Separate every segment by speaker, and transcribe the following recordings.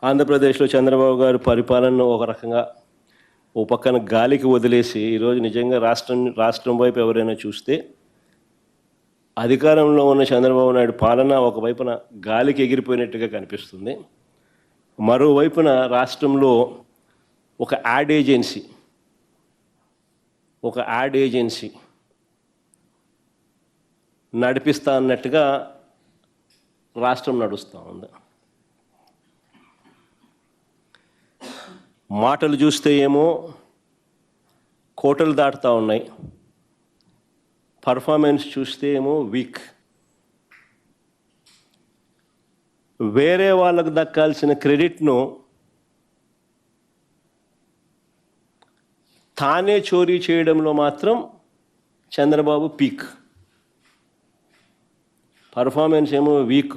Speaker 1: ఆంధ్రప్రదేశ్లో చంద్రబాబు గారు పరిపాలనను ఒక రకంగా ఓ పక్కన గాలికి వదిలేసి ఈరోజు నిజంగా రాష్ట్రం వైపు ఎవరైనా చూస్తే అధికారంలో ఉన్న చంద్రబాబు నాయుడు పాలన ఒకవైపున గాలికి ఎగిరిపోయినట్టుగా కనిపిస్తుంది. మరోవైపున రాష్ట్రంలో ఒక యాడ్ ఏజెన్సీ నడిపిస్తా అన్నట్టుగా రాష్ట్రం నడుస్తూ ఉంది. మాటలు చూస్తే ఏమో కోటలు దాటుతూ ఉన్నాయి, పర్ఫార్మెన్స్ చూస్తే ఏమో వీక్. వేరే వాళ్ళకు దక్కాల్సిన క్రెడిట్ను తానే చోరీ చేయడంలో మాత్రం చంద్రబాబు పీక్. పర్ఫార్మెన్స్ ఏమో వీక్,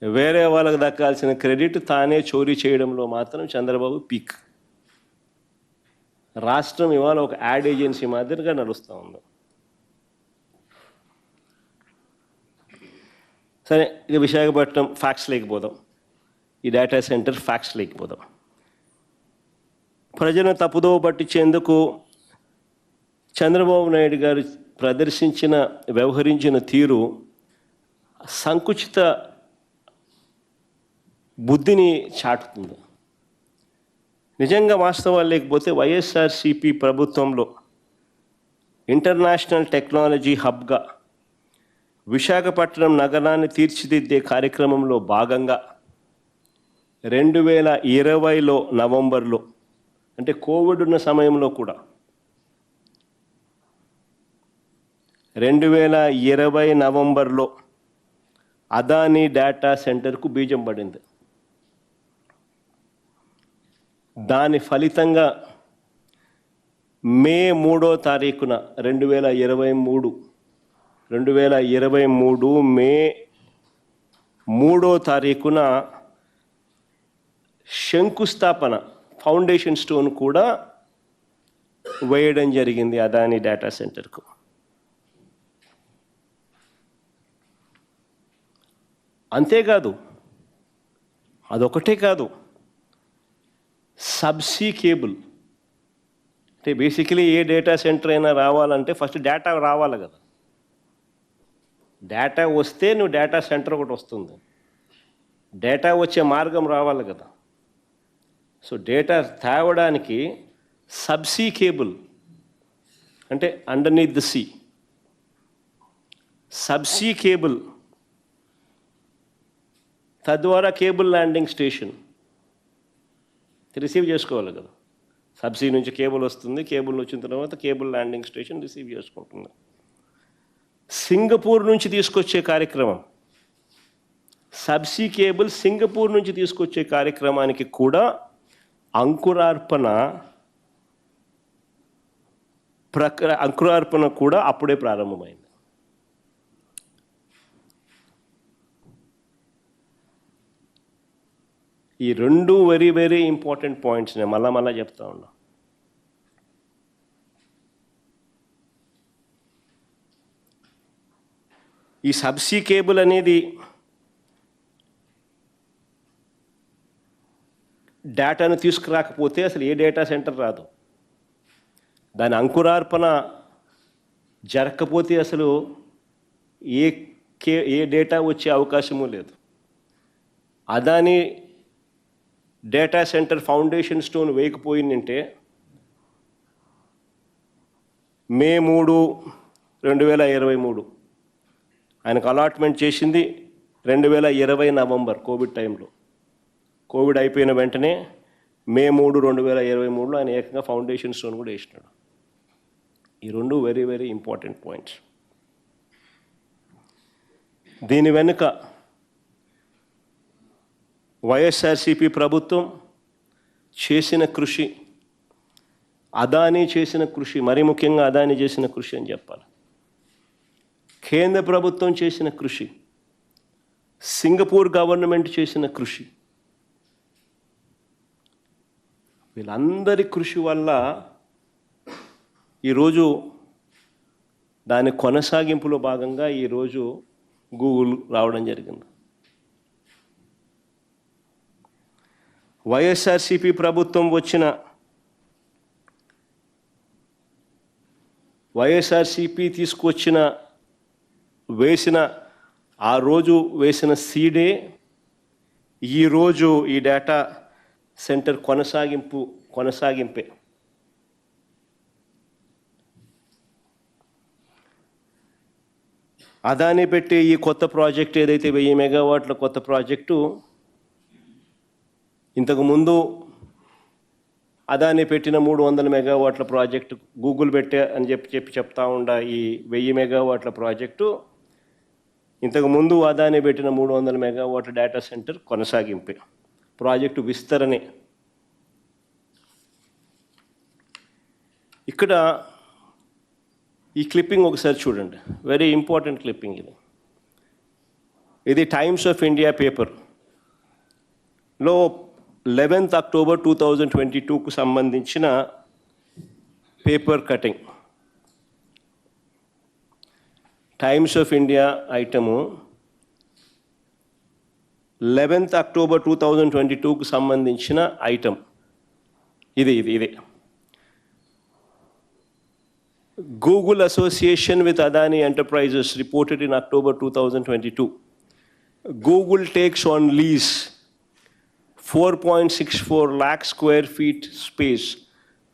Speaker 1: వేరే వాళ్ళకు దక్కాల్సిన క్రెడిట్ తానే చోరీ చేయడంలో మాత్రం చంద్రబాబు పీక్. రాష్ట్రం ఇవాళ ఒక యాడ్ ఏజెన్సీ మాదిరిగా నడుస్తూ ఉంది. సరే, ఇక విశాఖపట్నం ఫ్యాక్ట్స్ లేకపోదాం, ఈ డేటా సెంటర్ ఫ్యాక్ట్స్ లేకపోదాం. ప్రజలను తప్పుదోవ పట్టించేందుకు చంద్రబాబు నాయుడు గారు వ్యవహరించిన తీరు సంకుచిత బుద్ధిని చాటుతుంది. నిజంగా వాస్తవాలు లేకపోతే వైఎస్ఆర్సీపీ ప్రభుత్వంలో ఇంటర్నేషనల్ టెక్నాలజీ హబ్గా విశాఖపట్నం నగరాన్ని తీర్చిదిద్దే కార్యక్రమంలో భాగంగా 2020 నవంబర్లో, అంటే కోవిడ్ ఉన్న సమయంలో కూడా 2020 నవంబర్లో అదానీ డేటా సెంటర్కు బీజం పడింది. దాని ఫలితంగా మే 3వ తారీఖున 2023 మే 3వ తారీఖున శంకుస్థాపన ఫౌండేషన్ స్టోన్ కూడా వేయడం జరిగింది అదానీ డేటా సెంటర్కు. అంతేకాదు, అదొకటే కాదు, సబ్సీ కేబుల్, అంటే బేసికలీ ఏ డేటా సెంటర్ అయినా రావాలంటే ఫస్ట్ డేటా రావాలి కదా. డేటా వస్తే నువ్వు డేటా సెంటర్ ఒకటి వస్తుంది, డేటా వచ్చే మార్గం రావాలి కదా. సో డేటా తేవడానికి సబ్సీ కేబుల్, అంటే underneath the sea, subsea cable, తద్వారా కేబుల్ ల్యాండింగ్ స్టేషన్ రిసీవ్ చేసుకోవాలి కదా. సబ్సీ నుంచి కేబుల్ వస్తుంది, కేబుల్ వచ్చిన తర్వాత కేబుల్ ల్యాండింగ్ స్టేషన్ రిసీవ్ చేసుకుంటుంది. సింగపూర్ నుంచి తీసుకొచ్చే కార్యక్రమం, సబ్సీ కేబుల్ సింగపూర్ నుంచి తీసుకొచ్చే కార్యక్రమానికి కూడా అంకురార్పణ కూడా అప్పుడే ప్రారంభమైంది. ఈ రెండు వెరీ వెరీ ఇంపార్టెంట్ పాయింట్స్ నేను మళ్ళా చెప్తా ఉన్నా. ఈ సబ్సీ కేబుల్ అనేది డేటాను తీసుకురాకపోతే అసలు ఏ డేటా సెంటర్ రాదు. దాని అంకురార్పణ జరగకపోతే అసలు ఏ డేటా వచ్చే అవకాశము లేదు. Adani data center foundation stone వేయకపోయిందంటే మే 3, 2023 ఆయనకు అలాట్మెంట్ చేసింది 2020 నవంబర్ కోవిడ్ టైంలో. కోవిడ్ అయిపోయిన వెంటనే మే 3, 2023లో ఆయన ఏకంగా ఫౌండేషన్ స్టోన్ కూడా వేసినాడు. ఈ రెండు వెరీ వెరీ ఇంపార్టెంట్ పాయింట్స్. దీని వెనుక వైఎస్ఆర్సీపీ ప్రభుత్వం చేసిన కృషి, అదానీ చేసిన కృషి, మరీ ముఖ్యంగా అదానీ చేసిన కృషి అని చెప్పాలి. కేంద్ర ప్రభుత్వం చేసిన కృషి, సింగపూర్ గవర్నమెంట్ చేసిన కృషి, వీళ్ళందరి కృషి వల్ల ఈరోజు దాని కొనసాగింపులో భాగంగా ఈరోజు గూగుల్ రావడం జరిగింది. వైఎస్ఆర్సీపీ ప్రభుత్వం వైఎస్ఆర్సీపీ వేసిన ఆ రోజు వేసిన సీడే ఈరోజు ఈ డేటా సెంటర్ కొనసాగింపే. అదాని పెట్టే ఈ కొత్త ప్రాజెక్ట్ ఏదైతే 1000 మెగావాట్ల కొత్త ప్రాజెక్టు, ఇంతకుముందు అదాని పెట్టిన 300 మెగావాట్ల ప్రాజెక్టు గూగుల్ పెట్టే అని చెప్తా ఉండ ఈ 1000 మెగావాట్ల ప్రాజెక్టు ఇంతకుముందు అదాని పెట్టిన 300 మెగావాట్ల డేటా సెంటర్ కొనసాగింపే, ప్రాజెక్టు విస్తరణే. ఇక్కడ ఈ క్లిప్పింగ్ ఒకసారి చూడండి, వెరీ ఇంపార్టెంట్ క్లిప్పింగ్ ఇది. ఇది టైమ్స్ ఆఫ్ ఇండియా పేపర్లో 11th October 2022కు సంబంధించిన paper cutting. Times of India item 11th October 2022కు సంబంధించిన ఐటమ్ ఇదే. Google association with Adani Enterprises reported in October 2022. Google takes on lease 4.64 lakh square feet space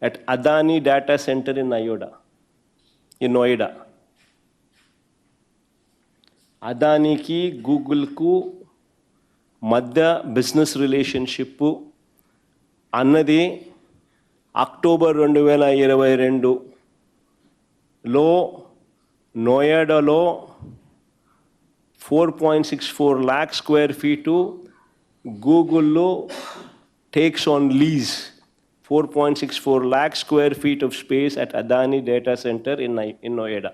Speaker 1: at Adani data center in Noida. అదానికి గూగుల్కు మధ్య business relationship అన్నది October 2022లో నోయిడాలో 4.64 lakh square feet గూగుల్లో takes on lease 4.64 lakh square feet of space at Adani data center in Noida.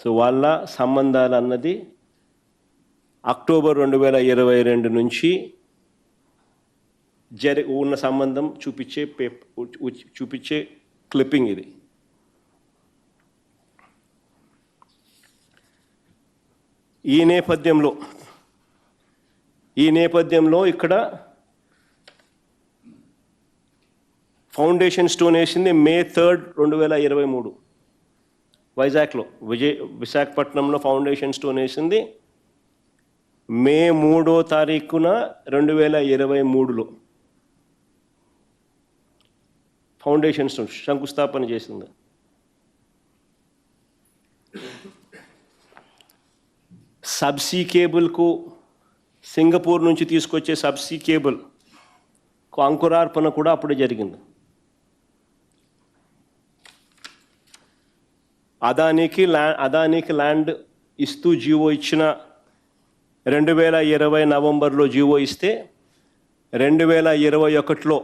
Speaker 1: So వాళ్ళ సంబంధాలు అన్నది October 2022 నుంచి ఉన్న సంబంధం చూపించే క్లిప్పింగ్ ఇది. ఈ నేపథ్యంలో ఇక్కడ ఫౌండేషన్ స్టోన్ వేసింది May 3rd, 2023 వైజాగ్లో, విశాఖపట్నంలో ఫౌండేషన్ స్టోన్ వేసింది May 3వ తారీఖున 2023లో ఫౌండేషన్ స్టోన్ శంకుస్థాపన చేసింది. సబ్సీ కేబుల్కు సింగపూర్ నుంచి తీసుకొచ్చే సబ్సీ కేబుల్కు అంకురార్పణ కూడా అప్పుడే జరిగింది. అదానికి ల్యాండ్ ఇస్తూ జీవో ఇచ్చిన 2020 నవంబర్లో జీవో ఇస్తే 2021లో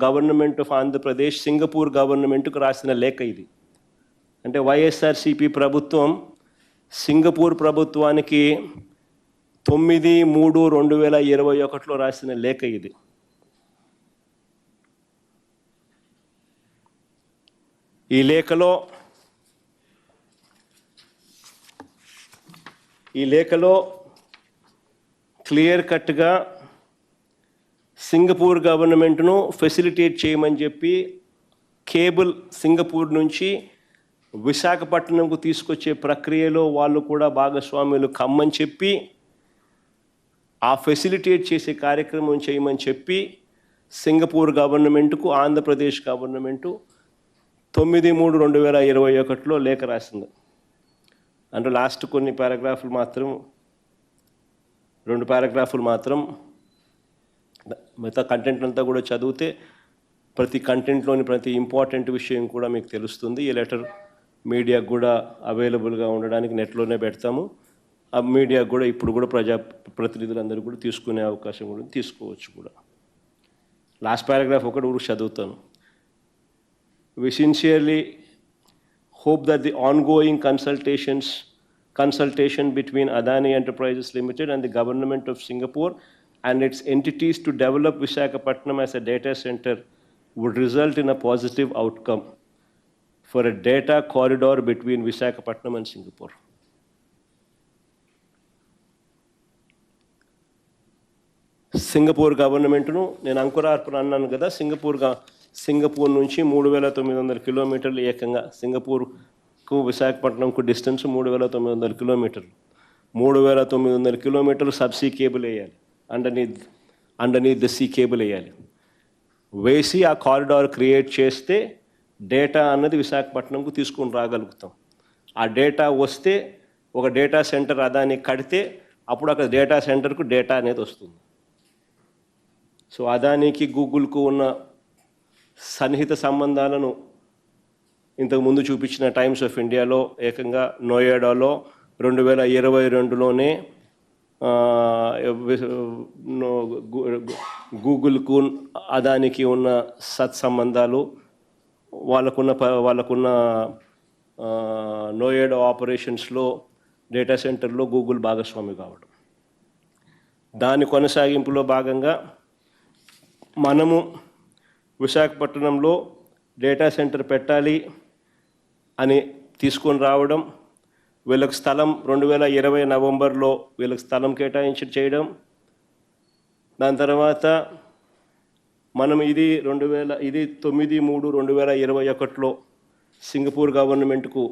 Speaker 1: గవర్నమెంట్ ఆఫ్ ఆంధ్రప్రదేశ్ సింగపూర్ గవర్నమెంట్కు రాసిన లేఖ ఇది. అంటే వైఎస్ఆర్సీపీ ప్రభుత్వం సింగపూర్ ప్రభుత్వానికి 9/3/2021లో రాసిన లేఖ ఇది. ఈ లేఖలో క్లియర్ కట్గా సింగపూర్ గవర్నమెంట్ను ఫెసిలిటేట్ చేయమని చెప్పి కేబుల్ సింగపూర్ నుంచి విశాఖపట్నంకు తీసుకొచ్చే ప్రక్రియలో వాళ్ళు కూడా భాగస్వాములు కమ్మని చెప్పి ఆ ఫెసిలిటేట్ చేసే కార్యక్రమం చేయమని చెప్పి సింగపూర్ గవర్నమెంట్కు ఆంధ్రప్రదేశ్ గవర్నమెంటు 9/3/2021లో లేఖ రాసింది. అంటే లాస్ట్ కొన్ని పారాగ్రాఫ్లు మాత్రం 2 పారాగ్రాఫ్లు మాత్రం, మిగతా కంటెంట్ అంతా కూడా చదివితే ప్రతి కంటెంట్లోని ప్రతి ఇంపార్టెంట్ విషయం కూడా మీకు తెలుస్తుంది. ఈ లెటర్ మీడియాకు కూడా అవైలబుల్గా ఉండడానికి నెట్లోనే పెడతాము. ఆ మీడియాకు కూడా ఇప్పుడు కూడా ప్రతినిధులందరూ కూడా తీసుకునే అవకాశం కూడా తీసుకోవచ్చు కూడా. లాస్ట్ పారాగ్రాఫ్ ఒకటి కూడా చదువుతాను. We sincerely hope that the ongoing consultation between Adani Enterprises Limited and the Government of Singapore and its entities to develop Visakhapatnam as a data center would result in a positive outcome for a data corridor between Visakhapatnam and Singapore. Singapore గవర్నమెంట్ను నేను అంకురార్పణ అన్నాను కదా, Singapore నుంచి 3,900 కిలోమీటర్లు ఏకంగా సింగపూర్కు విశాఖపట్నంకు distance 3,900 కిలోమీటర్లు. 3,900 కిలోమీటర్లు సబ్సీ కేబుల్ వేయాలి, అండర్నీత్ ద సీ కేబుల్ వేయాలి. వేసి ఆ కారిడార్ క్రియేట్ చేస్తే డేటా అన్నది విశాఖపట్నంకు తీసుకొని రాగలుగుతాం. ఆ డేటా వస్తే ఒక డేటా సెంటర్ అదాన్ని కడితే అప్పుడు అక్కడ డేటా సెంటర్కు డేటా అనేది వస్తుంది. సో అదానికి గూగుల్కు ఉన్న సన్నిహిత సంబంధాలను ఇంతకుముందు చూపించిన టైమ్స్ ఆఫ్ ఇండియాలో ఏకంగా నోయిడాలో 2022లోనే గూగుల్కు అదానికి ఉన్న సత్సంబంధాలు, వాళ్ళకున్న నోయిడా ఆపరేషన్స్లో డేటా సెంటర్లో గూగుల్ భాగస్వామి కావడం, దాని కొనసాగింపులో భాగంగా మనము విశాఖపట్నంలో డేటా సెంటర్ పెట్టాలి అని తీసుకొని రావడం, వీళ్ళకి స్థలం 2020 నవంబర్లో వీళ్ళకి స్థలం కేటాయించి చేయడం. దాని తర్వాత మనం ఇది 9/3/2021లో సింగపూర్ గవర్నమెంట్కు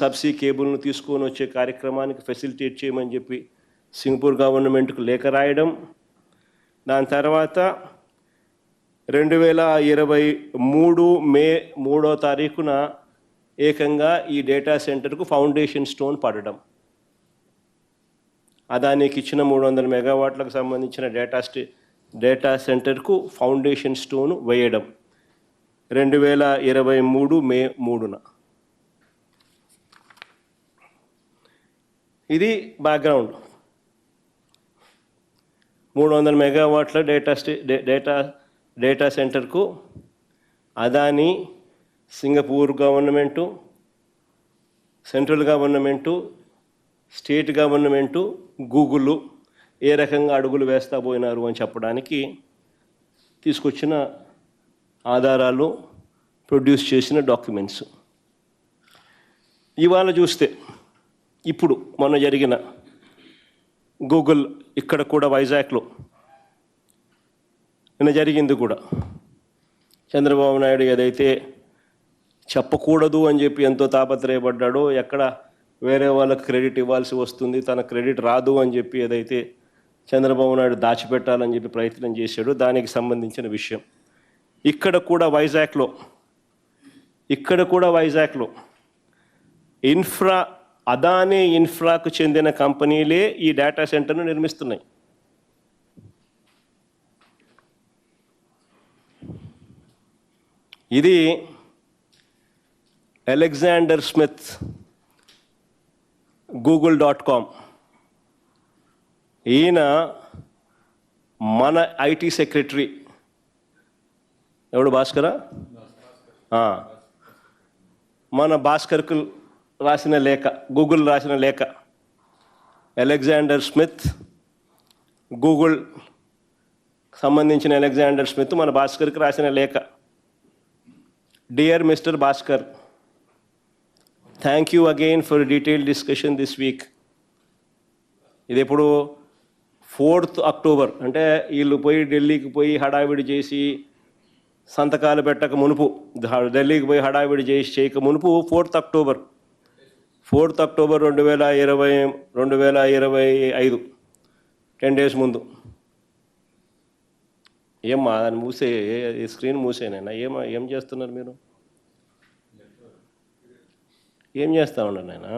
Speaker 1: సబ్సీ కేబుల్ను తీసుకొని వచ్చే కార్యక్రమానికి ఫెసిలిటేట్ చేయమని చెప్పి సింగపూర్ గవర్నమెంట్కు లేఖ రాయడం. దాని తర్వాత 2023 మే 3వ తారీఖున ఏకంగా ఈ డేటా సెంటర్కు ఫౌండేషన్ స్టోన్ పడడం, అదానికి ఇచ్చిన 300 మెగావాట్లకు సంబంధించిన డేటా సెంటర్కు ఫౌండేషన్ స్టోన్ వేయడం 2023 మే 3న. ఇది బ్యాక్గ్రౌండ్. 300 మెగావాట్ల డేటా సెంటర్కు Adani, Singapore government, central government, state government, Google ఏ రకంగా అడుగులు వేస్తా పోయినారు అని చెప్పడానికి తీసుకొచ్చిన ఆధారాలు, ప్రొడ్యూస్ చేసిన డాక్యుమెంట్స్. ఇవాళ చూస్తే ఇప్పుడు మొన్న జరిగిన గూగుల్ ఇక్కడ కూడా వైజాగ్లో నిన్న జరిగింది కూడా, చంద్రబాబు నాయుడు ఏదైతే చెప్పకూడదు అని చెప్పి ఎంతో తాపత్రయపడ్డాడో, ఎక్కడ వేరే వాళ్ళకి క్రెడిట్ ఇవ్వాల్సి వస్తుంది, తన క్రెడిట్ రాదు అని చెప్పి ఏదైతే చంద్రబాబు నాయుడు దాచిపెట్టాలని చెప్పి ప్రయత్నం చేశాడో దానికి సంబంధించిన విషయం. ఇక్కడ కూడా వైజాగ్లో అదానీ ఇన్ఫ్రాకు చెందిన కంపెనీలే ఈ డేటా సెంటర్ను నిర్మిస్తున్నాయి. ఇది అలెగ్జాండర్ స్మిత్ google.com, ఈయన మన ఐటీ సెక్రటరీ ఎవడు భాస్కరా, మన భాస్కర్కు రాసిన లేఖ, గూగుల్ రాసిన లేఖ, అలెగ్జాండర్ స్మిత్, గూగుల్ సంబంధించిన అలెగ్జాండర్ స్మిత్ మన భాస్కర్కి రాసిన లేఖ. Dear mister Bhaskar, thank you again for detailed discussion this week. ఇది ఎప్పుడు 4th అక్టోబర్, అంటే వీళ్ళు పోయి ఢిల్లీకి పోయి హడావిడి చేసి సంతకాలు పెట్టక మునుపు, ఢిల్లీకి పోయి హడావిడి చేయక మునుపు 4th అక్టోబర్ 2025, 10 days ముందు. ఏమ్మా దాన్ని స్క్రీన్ మూసేనైనా ఏం చేస్తున్నారు మీరు? ఏం చేస్తా ఉన్నారు నాయనా?